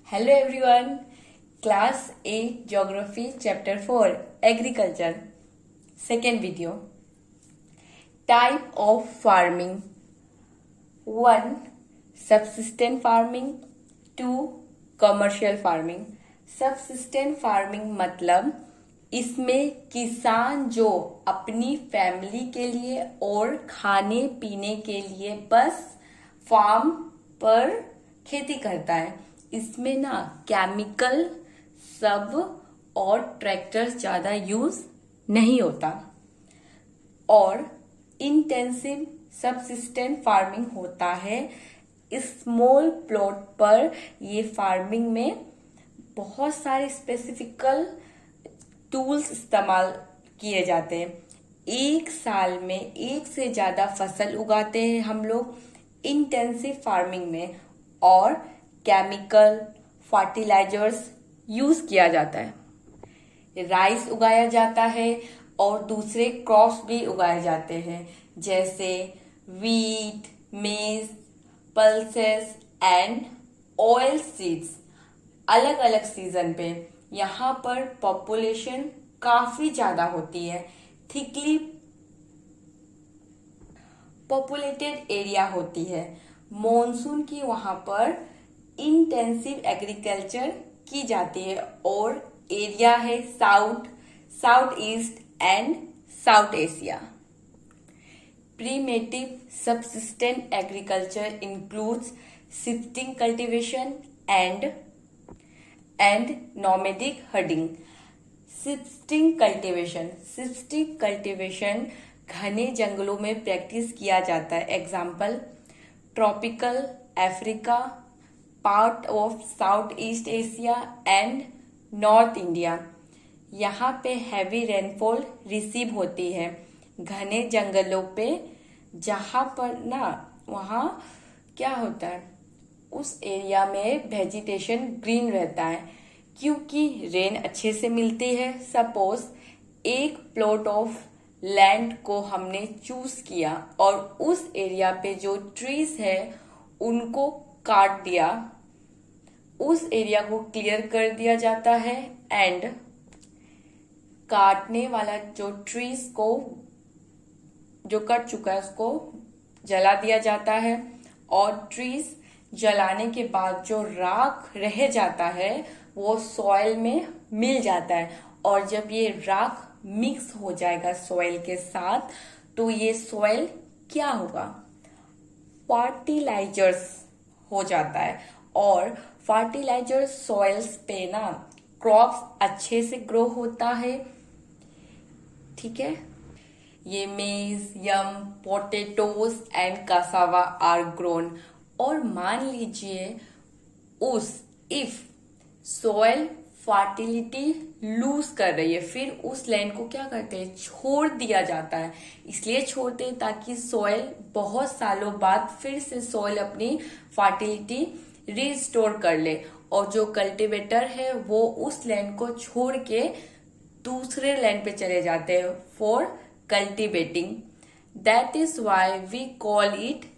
Hello everyone. Class 8 Geography Chapter 4 Agriculture. Second video. Type of farming. 1. Subsistence farming. 2. Commercial farming. Subsistence farming मतलब इसमें किसान जो अपनी family के लिए और खाने पीने के लिए बस फार्म पर खेती करता है। इसमें ना केमिकल सब और ट्रैक्टर्स ज़्यादा यूज नहीं होता और इंटेंसिव सबसिस्टेंट फार्मिंग होता है। स्मॉल प्लॉट पर ये फार्मिंग में बहुत सारे स्पेसिफिकल टूल्स इस्तेमाल किए जाते हैं। एक साल में एक से ज़्यादा फसल उगाते हैं हम लोग इंटेंसिव फार्मिंग में और केमिकल फर्टिलाइजर्स यूज किया जाता है। राइस उगाया जाता है और दूसरे क्रॉप्स भी उगाए जाते हैं जैसे वीट, मेज, पल्सेस एंड ऑयल सीड्स अलग अलग सीजन पे। यहाँ पर पॉपुलेशन काफी ज्यादा होती है, थिकली पॉपुलेटेड एरिया होती है। मॉनसून की वहां पर इंटेंसिव एग्रीकल्चर की जाती है और एरिया है South East and South Asia. Primitive subsistence agriculture includes shifting cultivation and nomadic herding. Shifting cultivation घने जंगलों में प्रैक्टिस किया जाता है। Example tropical Africa, part of South East Asia and north India. यहाँ पे हैवी रेनफॉल रिसीव होती है घने जंगलों पे। जहाँ पर ना वहाँ क्या होता है उस एरिया में वेजिटेशन ग्रीन रहता है क्योंकि रेन अच्छे से मिलती है। सपोज एक प्लॉट ऑफ लैंड को हमने चूज किया और उस एरिया पे जो ट्रीज है उनको काट दिया, उस एरिया को क्लियर कर दिया जाता है एंड काटने वाला जो ट्रीज को जो कट चुका है उसको जला दिया जाता है और ट्रीज जलाने के बाद जो राख रह जाता है वो सॉइल में मिल जाता है और जब ये राख मिक्स हो जाएगा सॉइल के साथ तो ये सॉइल क्या होगा, फर्टिलाइजर्स हो जाता है और फर्टिलाइजर सॉइल्स पे ना क्रॉप्स अच्छे से ग्रो होता है। ठीक है, ये maize, yam, potatoes and cassava are grown. और मान लीजिए इफ सॉइल फर्टिलिटी लूज कर रही है, फिर उस लैंड को क्या करते हैं, छोड़ दिया जाता है। इसलिए छोड़ते हैं ताकि सॉइल बहुत सालों बाद फिर से सॉइल अपनी फर्टिलिटी रिस्टोर कर ले और जो कल्टीवेटर है वो उस लैंड को छोड़ के दूसरे लैंड पे चले जाते हैं for cultivating. That is why we call it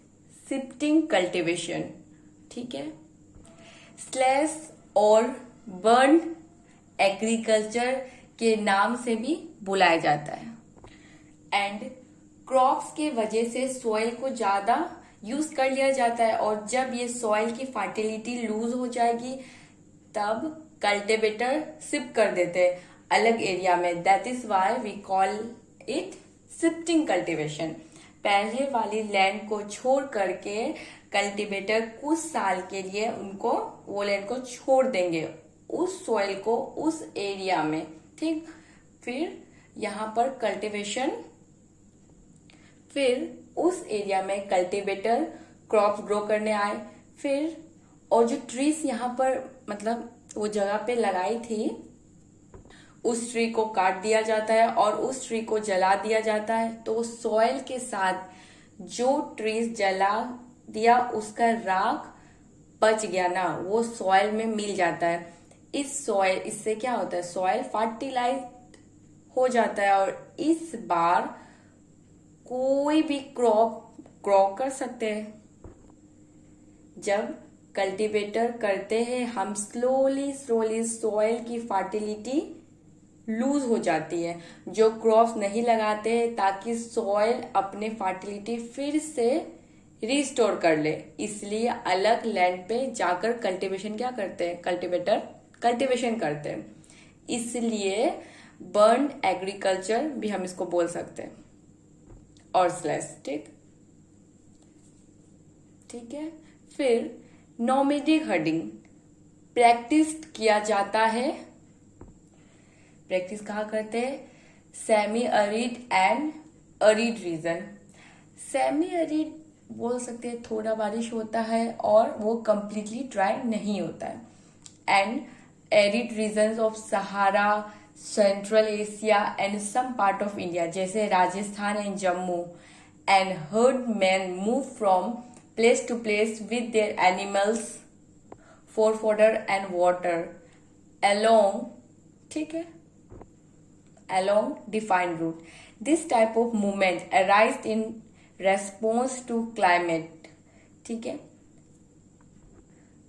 shifting cultivation. ठीक है, स्लैश और बर्न एग्रीकल्चर के नाम से भी बुलाया जाता है। एंड क्रॉप्स के वजह से सॉइल को ज्यादा यूज कर लिया जाता है और जब ये सॉइल की फर्टिलिटी लूज हो जाएगी तब कल्टीवेटर शिफ्ट कर देते हैं अलग एरिया में। That is why we call it shifting cultivation. पहले वाली लैंड को छोड़ करके कल्टीवेटर कुछ साल के लिए उनको वो लैंड को छोड़ देंगे उस सॉइल को उस एरिया में। ठीक, फिर यहाँ पर कल्टीवेशन, फिर उस एरिया में कल्टीवेटर क्रॉप्स ग्रो करने आए। फिर और जो ट्रीज यहाँ पर मतलब वो जगह पे लगाई थी उस ट्री को काट दिया जाता है और उस ट्री को जला दिया जाता है तो सॉइल के साथ जो ट्रीज जला दिया उसका राख बच गया ना वो सॉइल में मिल जाता है। इससे क्या होता है, सॉइल फर्टिलाइज हो जाता है और इस बार कोई भी क्रॉप ग्रो कर सकते हैं। जब कल्टीवेटर करते हैं हम स्लोली स्लोली सॉइल की फर्टिलिटी लूज हो जाती है, जो क्रॉप्स नहीं लगाते हैं ताकि सॉइल अपने फर्टिलिटी फिर से रिस्टोर कर ले। इसलिए अलग लैंड पे जाकर कल्टीवेशन क्या करते हैं, कल्टीवेशन करते हैं। इसलिए बर्न एग्रीकल्चर भी हम इसको बोल सकते हैं, और स्लैश। ठीक है। फिर नोमैडिक हर्डिंग प्रैक्टिस किया जाता है। प्रैक्टिस कहाँ करते हैं, semi arid and arid region. Semi arid बोल सकते हैं थोड़ा बारिश होता है और वो कंप्लीटली ड्राई नहीं होता है। And arid region of Sahara, Central Asia and some part of India, जैसे Rajasthan and Jammu. And herd man move from place to place with their animals for fodder and water along, ठीक है, along defined route. This type of movement arise in response to climate. ठीक है।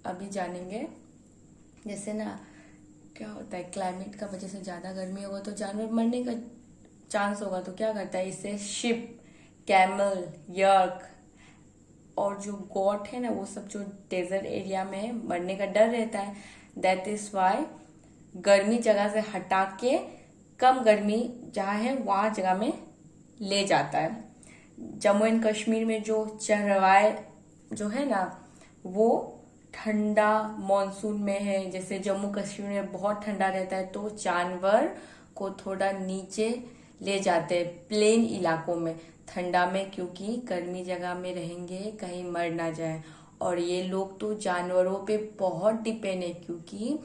अभी जानेंगे जैसे ना क्या होता है, क्लाइमेट का वजह से ज्यादा गर्मी होगा तो जानवर मरने का चांस होगा, तो क्या करता है, इससे शिप, कैमल, यर्क और जो गोट है ना, वो सब जो डेजर्ट एरिया में मरने का डर रहता है। दैट इज वाई गर्मी जगह से हटा के कम गर्मी जहाँ है वहां जगह में ले जाता है। जम्मू एंड कश्मीर में जो चरवाहे जो है ना, वो ठंडा मॉनसून में है, जैसे जम्मू कश्मीर में बहुत ठंडा रहता है तो जानवर को थोड़ा नीचे ले जाते हैं प्लेन इलाकों में ठंडा में, क्योंकि गर्मी जगह में रहेंगे कहीं मर ना जाए। और ये लोग तो जानवरों पे बहुत डिपेंड है, क्योंकि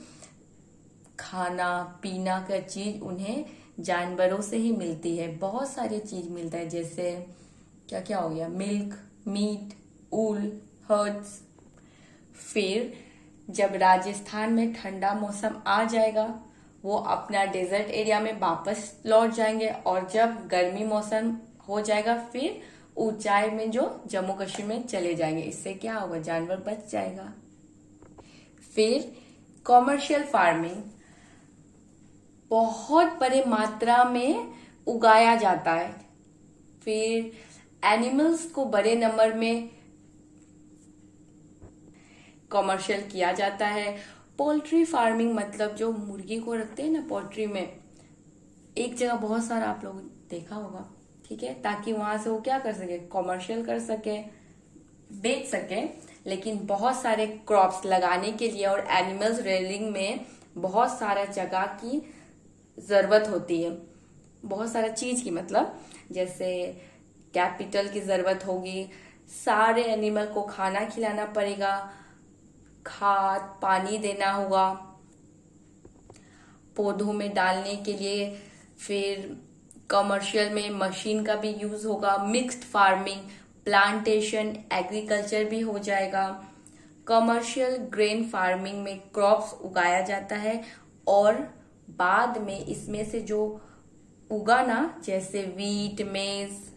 खाना पीना का चीज उन्हें जानवरों से ही मिलती है। बहुत सारी चीज मिलता है, जैसे क्या क्या हो गया, मिल्क, मीट, ऊल, हर्ड्स। फिर जब राजस्थान में ठंडा मौसम आ जाएगा, वो अपना डेजर्ट एरिया में वापस लौट जाएंगे, और जब गर्मी मौसम हो जाएगा फिर ऊंचाई में जो जम्मू कश्मीर में चले जाएंगे। इससे क्या होगा, जानवर बच जाएगा। फिर कॉमर्शियल फार्मिंग बहुत बड़े मात्रा में उगाया जाता है। फिर एनिमल्स को बड़े नंबर में कॉमर्शियल किया जाता है। पोल्ट्री फार्मिंग मतलब जो मुर्गी को रखते हैं ना पोल्ट्री में, एक जगह बहुत सारा आप लोग देखा होगा, ठीक है, ताकि वहां से वो क्या कर सके, कॉमर्शियल कर सके, बेच सके। लेकिन बहुत सारे क्रॉप्स लगाने के लिए और एनिमल्स रेयरिंग में बहुत सारा जगह की जरूरत होती है, बहुत सारा चीज की, मतलब जैसे कैपिटल की जरूरत होगी, सारे एनिमल को खाना खिलाना पड़ेगा, खाद पानी देना होगा पौधों में डालने के लिए। फिर कमर्शियल में मशीन का भी यूज होगा। मिक्स्ड फार्मिंग, प्लांटेशन, एग्रीकल्चर भी हो जाएगा। कमर्शियल ग्रेन फार्मिंग में क्रॉप्स उगाया जाता है और बाद में इसमें से जो उगा ना, जैसे वीट, मेज,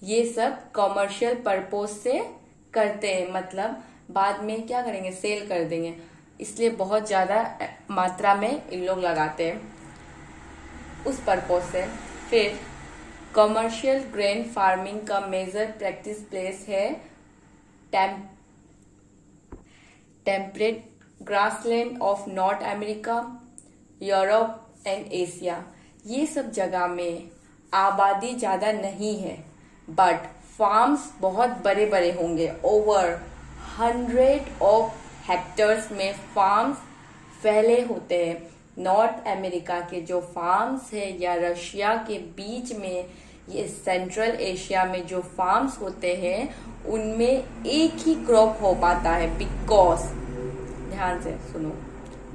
ये सब कमर्शियल पर्पस से करते हैं, मतलब बाद में क्या करेंगे, सेल कर देंगे, इसलिए बहुत ज्यादा मात्रा में इन लोग लगाते हैं उस पर्पस से। फिर कमर्शियल ग्रेन फार्मिंग का मेजर प्रैक्टिस प्लेस है temperate grassland of north America, Europe and Asia. ये सब जगह में आबादी ज्यादा नहीं है, बट फार्म्स बहुत बड़े बड़े होंगे। ओवर 100 ऑफ हेक्टर्स में फार्म्स फैले होते हैं। नॉर्थ अमेरिका के जो फार्म्स है या रशिया के बीच में, ये सेंट्रल एशिया में जो फार्म्स होते हैं उनमें एक ही क्रॉप हो पाता है, बिकॉज, ध्यान से सुनो,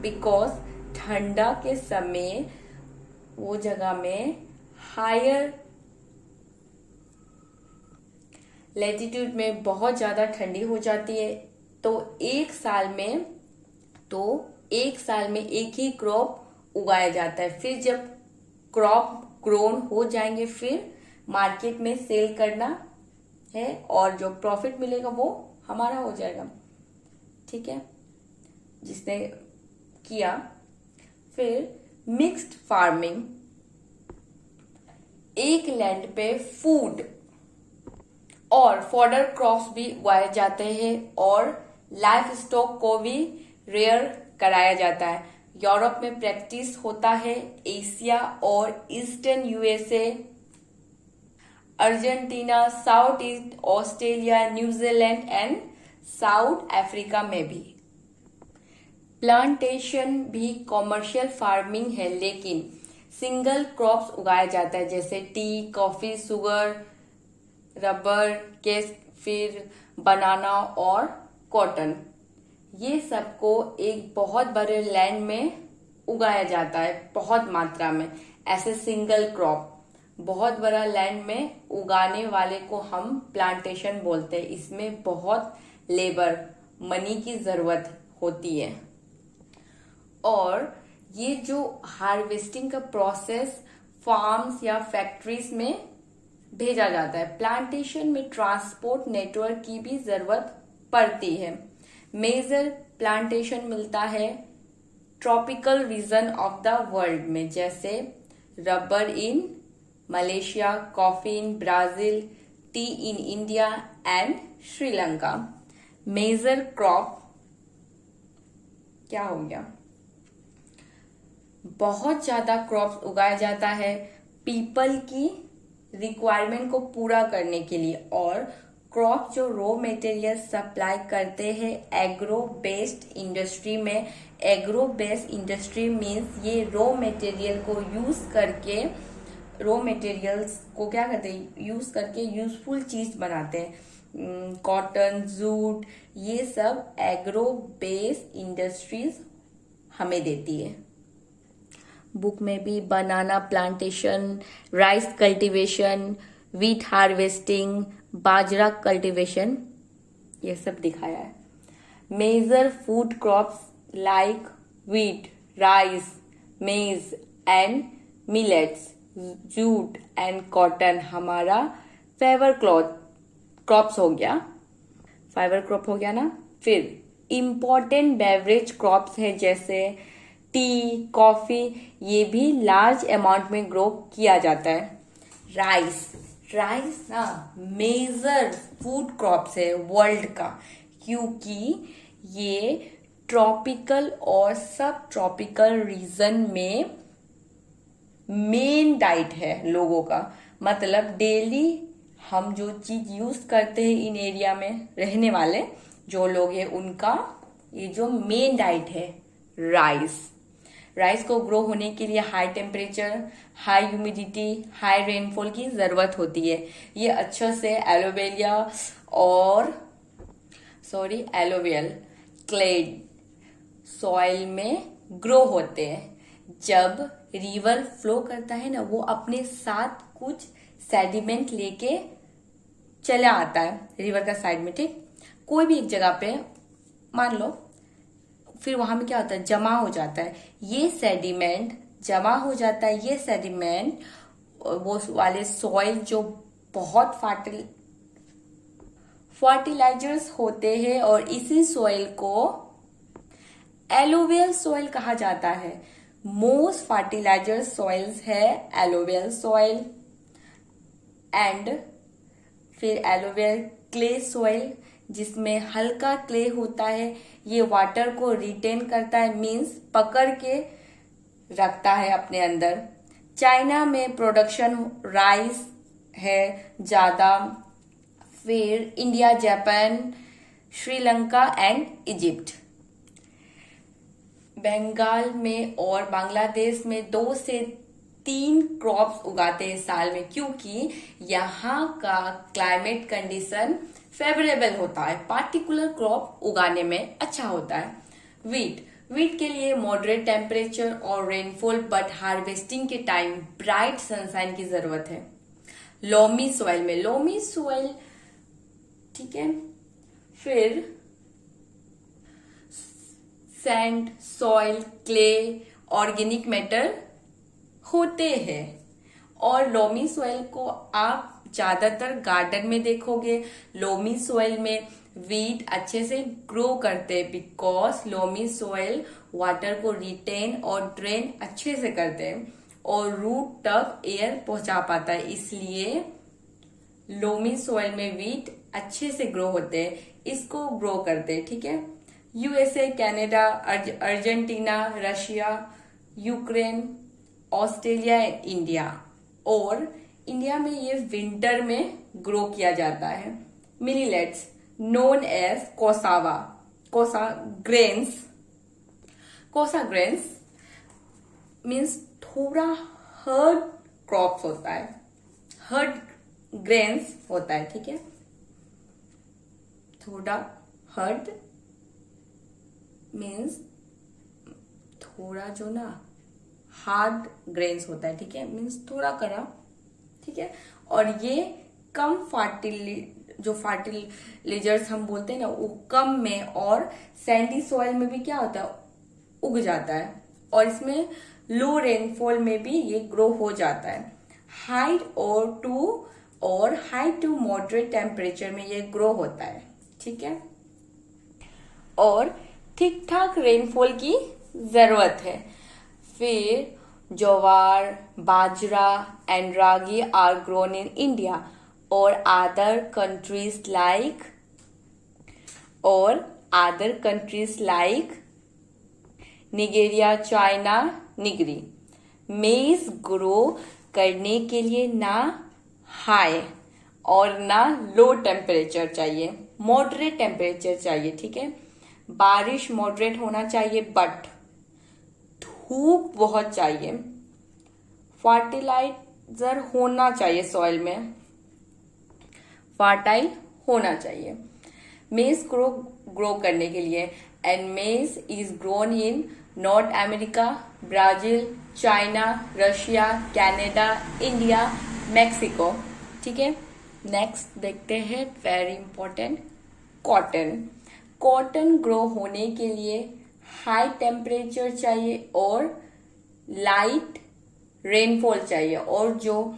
बिकॉज ठंडा के समय वो जगह में हायर लैटिट्यूड में बहुत ज्यादा ठंडी हो जाती है, तो एक साल में एक ही क्रॉप उगाया जाता है। फिर जब क्रॉप ग्रोन हो जाएंगे फिर मार्केट में सेल करना है और जो प्रॉफिट मिलेगा वो हमारा हो जाएगा, ठीक है। इसने किया। फिर मिक्स्ड फार्मिंग, एक लैंड पे फूड और फॉडर क्रॉप्स भी उगाए जाते हैं और लाइफ स्टॉक को भी रेयर कराया जाता है। यूरोप में प्रैक्टिस होता है, एशिया और eastern USA, Argentina, south east Australia, New Zealand and south Africa में भी। प्लांटेशन भी कॉमर्शियल फार्मिंग है, लेकिन सिंगल क्रॉप्स उगाया जाता है जैसे T, coffee, sugar, rubber, case, फिर बनाना और कॉटन। ये सबको एक बहुत बड़े लैंड में उगाया जाता है, बहुत मात्रा में। ऐसे सिंगल क्रॉप बहुत बड़ा लैंड में उगाने वाले को हम प्लांटेशन बोलते हैं। इसमें बहुत लेबर, मनी की जरूरत होती है। और ये जो हार्वेस्टिंग का प्रोसेस फार्म्स या फैक्ट्रीज में भेजा जाता है। प्लांटेशन में ट्रांसपोर्ट नेटवर्क की भी जरूरत पड़ती है। मेजर प्लांटेशन मिलता है tropical region of the world में, जैसे rubber in Malaysia, coffee in Brazil, tea in India and Sri Lanka. Major crop क्या हो गया? बहुत ज्यादा क्रॉप्स उगाया जाता है पीपल की रिक्वायरमेंट को पूरा करने के लिए। और क्रॉप जो रॉ मटेरियल सप्लाई करते हैं एग्रो बेस्ड इंडस्ट्री में। एग्रो बेस्ड इंडस्ट्री मीन्स ये रॉ मटेरियल को यूज करके, रॉ मटेरियल्स को क्या करते हैं, यूज करके यूजफुल चीज बनाते हैं। कॉटन, जूट, ये सब एग्रो बेस्ड इंडस्ट्रीज हमें देती है। बुक में भी banana plantation, rice cultivation, wheat harvesting, bajra cultivation, ये सब दिखाया है। Major food crops like wheat, rice, maize and millets, jute and cotton हमारा फाइबर क्रॉप्स हो गया, फाइबर क्रॉप हो गया ना। फिर इम्पोर्टेंट बेवरेज क्रॉप्स है जैसे टी, कॉफी, ये भी लार्ज अमाउंट में ग्रो किया जाता है। राइस ना मेजर फूड क्रॉप्स है वर्ल्ड का, क्योंकि ये ट्रॉपिकल और सब ट्रॉपिकल रीजन में मेन डाइट है लोगों का। मतलब डेली हम जो चीज यूज करते हैं इन एरिया में रहने वाले जो लोग हैं, उनका ये जो मेन डाइट है राइस को ग्रो होने के लिए high temperature, high humidity, high rainfall की जरूरत होती है। ये अच्छे से एलोवियल क्लेड सॉइल में ग्रो होते हैं। जब रिवर फ्लो करता है ना, वो अपने साथ कुछ सेडिमेंट लेके चला आता है रिवर का साइड में, ठीक। कोई भी एक जगह पे मान लो, फिर वहां में क्या होता है, जमा हो जाता है। ये सेडिमेंट जमा हो जाता है, ये सेडिमेंट वो वाले सॉइल जो बहुत फर्टिलाइजर्स होते हैं, और इसी सॉइल को एलोवियल सॉइल कहा जाता है। मोस्ट फर्टिलाइजर सॉइल्स है एलोवियल सॉइल एंड फिर एलोवियल क्ले सॉइल, जिसमें हल्का क्ले होता है। ये वाटर को रिटेन करता है, मींस पकड़ के रखता है अपने अंदर। चाइना में प्रोडक्शन राइस है ज्यादा, फिर India, Japan, Sri Lanka and Egypt. Bengal में और बांग्लादेश में 2 से 3 क्रॉप्स उगाते हैं साल में, क्योंकि यहाँ का क्लाइमेट कंडीशन फेवरेबल होता है, पार्टिकुलर क्रॉप उगाने में अच्छा होता है। वीट के लिए मॉडरेट टेम्परेचर और रेनफॉल, बट हार्वेस्टिंग के टाइम ब्राइट सनशाइन की जरूरत है। लोमी सॉइल ठीक है। फिर sand, soil, clay, organic matter होते हैं। और लोमी सॉइल को आप ज्यादातर गार्डन में देखोगे। लोमी सॉइल में वीट अच्छे से ग्रो करते हैं, बिकॉज लोमी सॉइल वाटर को रिटेन और ड्रेन अच्छे से करते हैं और रूट तक एयर पहुंचा पाता है, इसलिए लोमी सॉइल में वीट अच्छे से ग्रो होते हैं, इसको ग्रो करते हैं। ठीक है। USA, Canada, Argentina, Russia, Ukraine, Australia and India. और इंडिया में ये विंटर में ग्रो किया जाता है। मिलेट्स नोन एज कोसा ग्रेन्स मीन्स थोड़ा हर्ड क्रॉप्स होता है, हर्ड ग्रेन्स होता है। ठीक है। थोड़ा हर्ड मीन्स थोड़ा जो ना हार्ड ग्रेन्स होता है। ठीक है। मीन्स थोड़ा कड़ा। ठीक है। और ये कम फर्टिलाइजर्स हम बोलते हैं ना, वो कम में और सैंडी सॉइल में भी क्या होता है, उग जाता है। और इसमें लो रेनफॉल में भी ये ग्रो हो जाता है। हाई टू मॉडरेट टेम्परेचर में ये ग्रो होता है। ठीक है। और ठीक ठाक रेनफॉल की जरूरत है। फिर jowar, bajra and ragi are grown in India और other countries like Nigeria, China, निगरी। मेज ग्रो करने के लिए ना हाई और ना लो टेम्परेचर चाहिए, मॉडरेट टेम्परेचर चाहिए। ठीक है। बारिश मॉडरेट होना चाहिए, बट धूप बहुत चाहिए। फर्टिलाइजर होना चाहिए, सॉइल में फर्टाइल होना चाहिए मेज ग्रो करने के लिए। एंड मेज is grown in north America, Brazil, China, Russia, Canada, India, Mexico. ठीक है। नेक्स्ट देखते हैं, वेरी इंपॉर्टेंट, कॉटन ग्रो होने के लिए हाई टेम्परेचर चाहिए और लाइट रेनफॉल चाहिए, और जो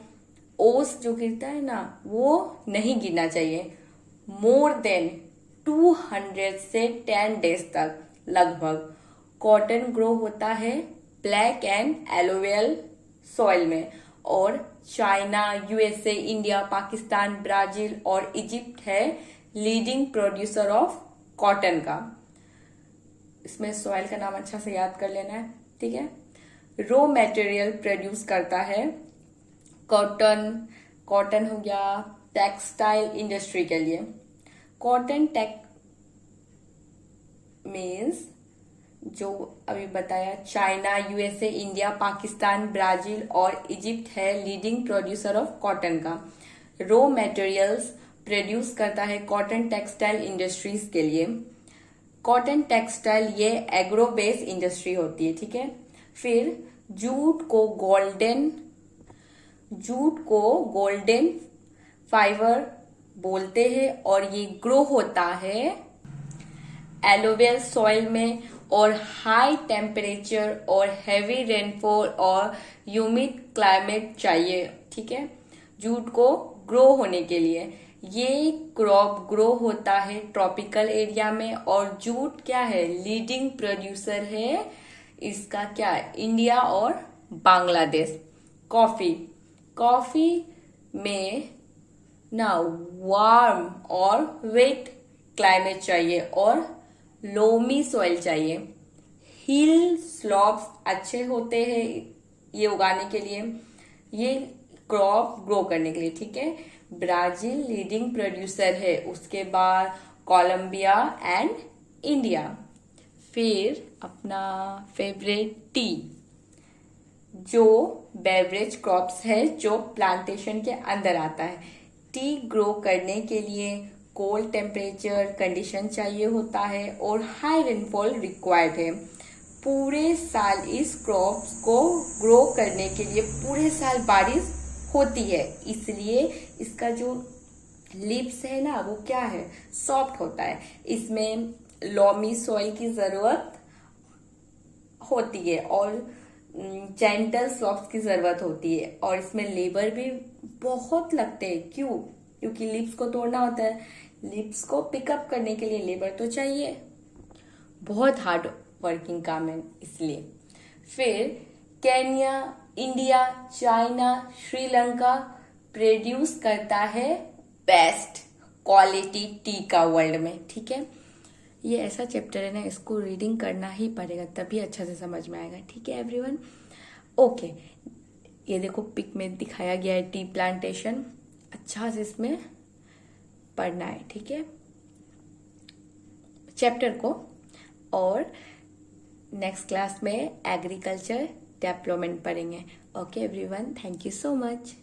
ओस जो गिरता है ना, वो नहीं गिरना चाहिए मोर देन 200 से 10 डेज तक लगभग। कॉटन ग्रो होता है ब्लैक एंड एलोवेल सॉइल में, और China, USA, India, Pakistan, Brazil और इजिप्ट है लीडिंग प्रोड्यूसर ऑफ कॉटन का। इसमें सॉइल का नाम अच्छा से याद कर लेना है। ठीक है। रॉ मटेरियल प्रोड्यूस करता है कॉटन हो गया टेक्सटाइल इंडस्ट्री के लिए। कॉटन मीन्स जो अभी बताया, China, USA, India, Pakistan, Brazil और इजिप्ट है लीडिंग प्रोड्यूसर ऑफ कॉटन का। रॉ मटेरियल्स प्रोड्यूस करता है कॉटन टेक्सटाइल इंडस्ट्रीज के लिए। कॉटन टेक्सटाइल ये एग्रो बेस्ड इंडस्ट्री होती है। ठीक है। फिर जूट को गोल्डन फाइबर बोलते हैं, और ये ग्रो होता है एलोवेल सॉइल में, और हाई टेम्परेचर और हैवी रेनफॉल और ह्यूमिड क्लाइमेट चाहिए। ठीक है। जूट को ग्रो होने के लिए ये क्रॉप ग्रो होता है ट्रॉपिकल एरिया में, और जूट क्या है, लीडिंग प्रोड्यूसर है इसका, क्या, इंडिया और बांग्लादेश। कॉफी में ना वार्म और वेट क्लाइमेट चाहिए और लोमी सॉइल चाहिए। हिल स्लॉप्स अच्छे होते हैं ये उगाने के लिए, ये क्रॉप ग्रो करने के लिए। ठीक है। ब्राजील लीडिंग प्रोड्यूसर है, उसके बाद कोलंबिया एंड इंडिया। फिर अपना फेवरेट टी, जो बेवरेज क्रॉप्स है जो प्लांटेशन के अंदर आता है। टी ग्रो करने के लिए कोल्ड टेम्परेचर कंडीशन चाहिए होता है और हाई रेनफॉल रिक्वायर्ड है। पूरे साल इस क्रॉप्स को ग्रो करने के लिए पूरे साल बारिश होती है, इसलिए इसका जो लीव्स है ना, वो क्या है, सॉफ्ट होता है। इसमें लॉमी सॉइल की जरूरत होती है और जेंटल स्लॉप्स की जरूरत होती है, और इसमें लेबर भी बहुत लगते हैं। क्योंकि लीव्स को तोड़ना होता है, लिप्स को पिकअप करने के लिए लेबर तो चाहिए, बहुत हार्ड वर्किंग काम है इसलिए। फिर Kenya, India, China, Sri Lanka produce करता है बेस्ट क्वालिटी टी का वर्ल्ड में। ठीक है, ये ऐसा चैप्टर है ना, इसको रीडिंग करना ही पड़ेगा तभी अच्छा से समझ में आएगा। ठीक है एवरीवन, ओके। ये देखो पिक में दिखाया गया है टी प्लांटेशन, अच्छा से इसमें पढ़ना है। ठीक है चैप्टर को। और नेक्स्ट क्लास में एग्रीकल्चर डेवलपमेंट पढ़ेंगे। Okay everyone, thank you so much.